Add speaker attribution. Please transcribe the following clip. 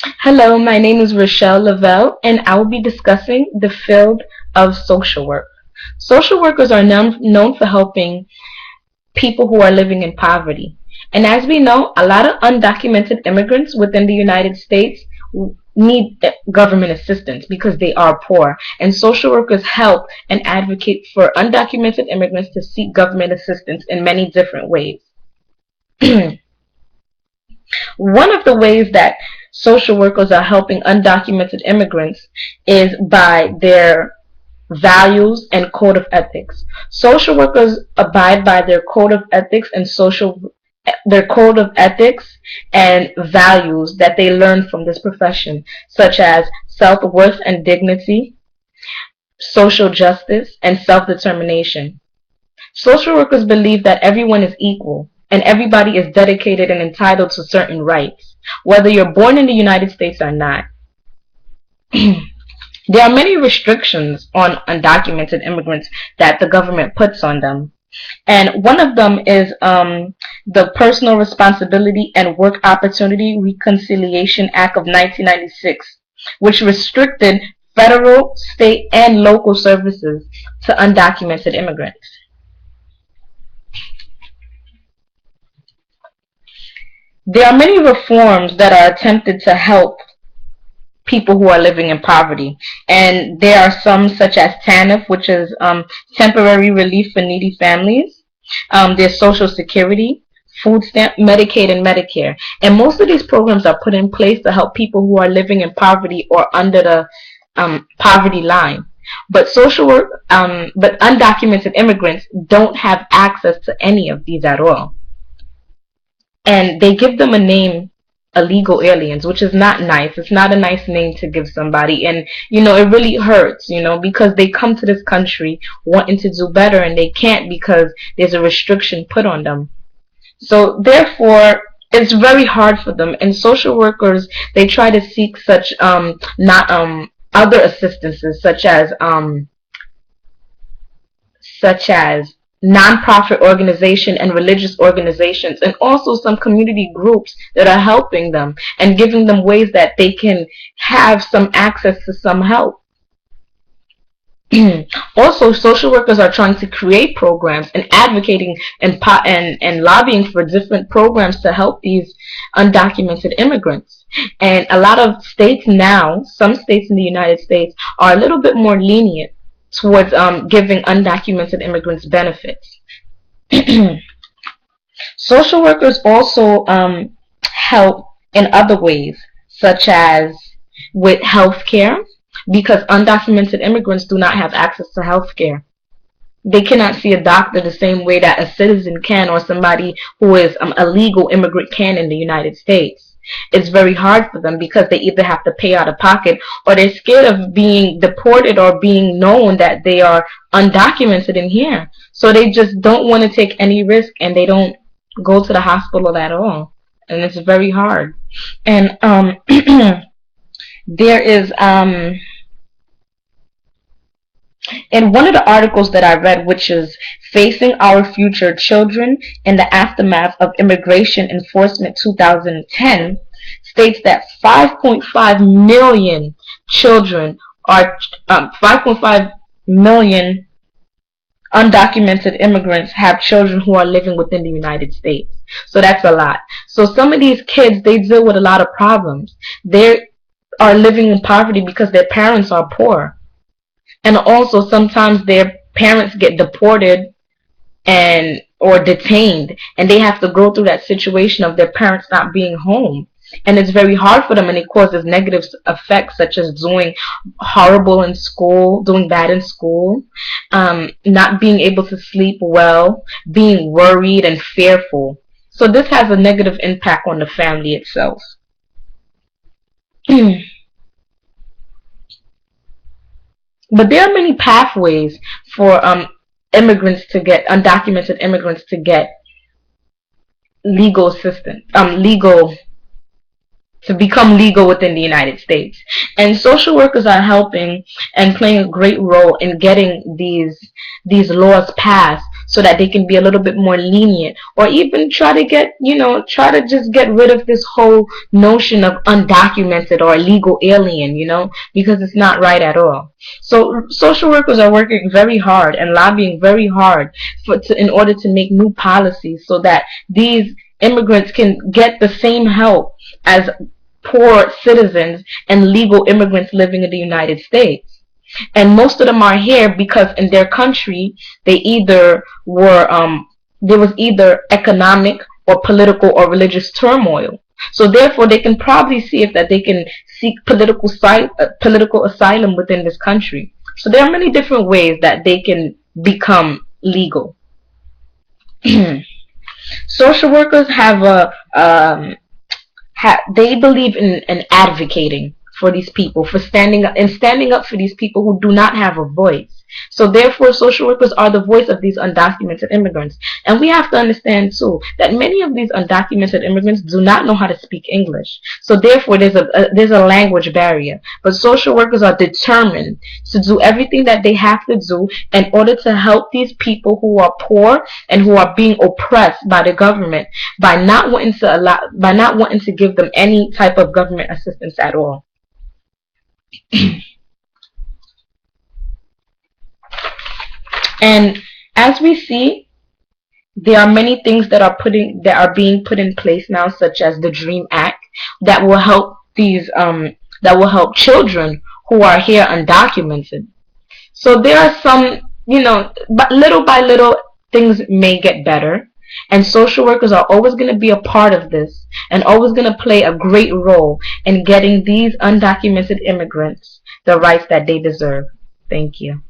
Speaker 1: Hello, my name is Rochelle Lavelle, and I will be discussing the field of social work. Social workers are known for helping people who are living in poverty. And as we know, a lot of undocumented immigrants within the United States need government assistance because they are poor. And social workers help and advocate for undocumented immigrants to seek government assistance in many different ways. One of the ways that social workers are helping undocumented immigrants is by their values and code of ethics. Social workers abide by their code of ethics and values that they learn from this profession, such as self-worth and dignity, social justice, and self-determination. Social workers believe that everyone is equal and everybody is dedicated and entitled to certain rights, whether you're born in the United States or not. There are many restrictions on undocumented immigrants that the government puts on them. And one of them is the Personal Responsibility and Work Opportunity Reconciliation Act of 1996, which restricted federal, state, and local services to undocumented immigrants. There are many reforms that are attempted to help people who are living in poverty. And there are some such as TANF, which is temporary relief for needy families. There's Social Security, food stamp, Medicaid, and Medicare. And most of these programs are put in place to help people who are living in poverty or under the poverty line. But but undocumented immigrants don't have access to any of these at all. And they give them a name, illegal aliens, which is not nice. It's not a nice name to give somebody. And, it really hurts, because they come to this country wanting to do better and they can't because there's a restriction put on them. So therefore, it's very hard for them. And social workers, they try to seek such not other assistances such as nonprofit organization and religious organizations, and also some community groups that are helping them and giving them ways that they can have some access to some help. Also, social workers are trying to create programs and advocating and lobbying for different programs to help these undocumented immigrants. And a lot of states now, some states in the United States, are a little bit more lenient towards giving undocumented immigrants benefits. Social workers also help in other ways, such as with health care, because undocumented immigrants do not have access to health care. They cannot see a doctor the same way that a citizen can, or somebody who is a legal immigrant can in the United States. It's very hard for them because they either have to pay out of pocket or they're scared of being deported or being known that they are undocumented in here. So they just don't want to take any risk and they don't go to the hospital at all. And it's very hard. And there is in one of the articles that I read, which is Facing Our Future Children in the Aftermath of Immigration Enforcement 2010, states that 5.5 million children are 5.5 million undocumented immigrants have children who are living within the United States. So that's a lot. So some of these kids, they deal with a lot of problems. They are living in poverty because their parents are poor. And also sometimes their parents get deported or detained, and they have to go through that situation of their parents not being home. And it's very hard for them, and it causes negative effects such as doing horrible in school, doing bad in school, not being able to sleep well, being worried and fearful. So this has a negative impact on the family itself. But there are many pathways for undocumented immigrants to get legal assistance, to become legal within the United States. And social workers are helping and playing a great role in getting these laws passed so that they can be a little bit more lenient, or even try to get, try to just get rid of this whole notion of undocumented or illegal alien, because it's not right at all. So social workers are working very hard and lobbying very hard in order to make new policies so that these immigrants can get the same help as poor citizens and legal immigrants living in the United States. And most of them are here because in their country they either were there was either economic or political or religious turmoil. So therefore they can probably see if that they can seek political asylum within this country. So there are many different ways that they can become legal. Social workers have they believe in advocating for these people, for standing up for these people who do not have a voice. So therefore, social workers are the voice of these undocumented immigrants. And we have to understand too that many of these undocumented immigrants do not know how to speak English. So therefore, there's a language barrier. But social workers are determined to do everything that they have to do in order to help these people who are poor and who are being oppressed by the government by not wanting to give them any type of government assistance at all. And as we see, there are many things that are being put in place now, such as the Dream Act, that will help children who are here undocumented. So there are some, but little by little things may get better. And social workers are always going to be a part of this and always going to play a great role in getting these undocumented immigrants the rights that they deserve. Thank you.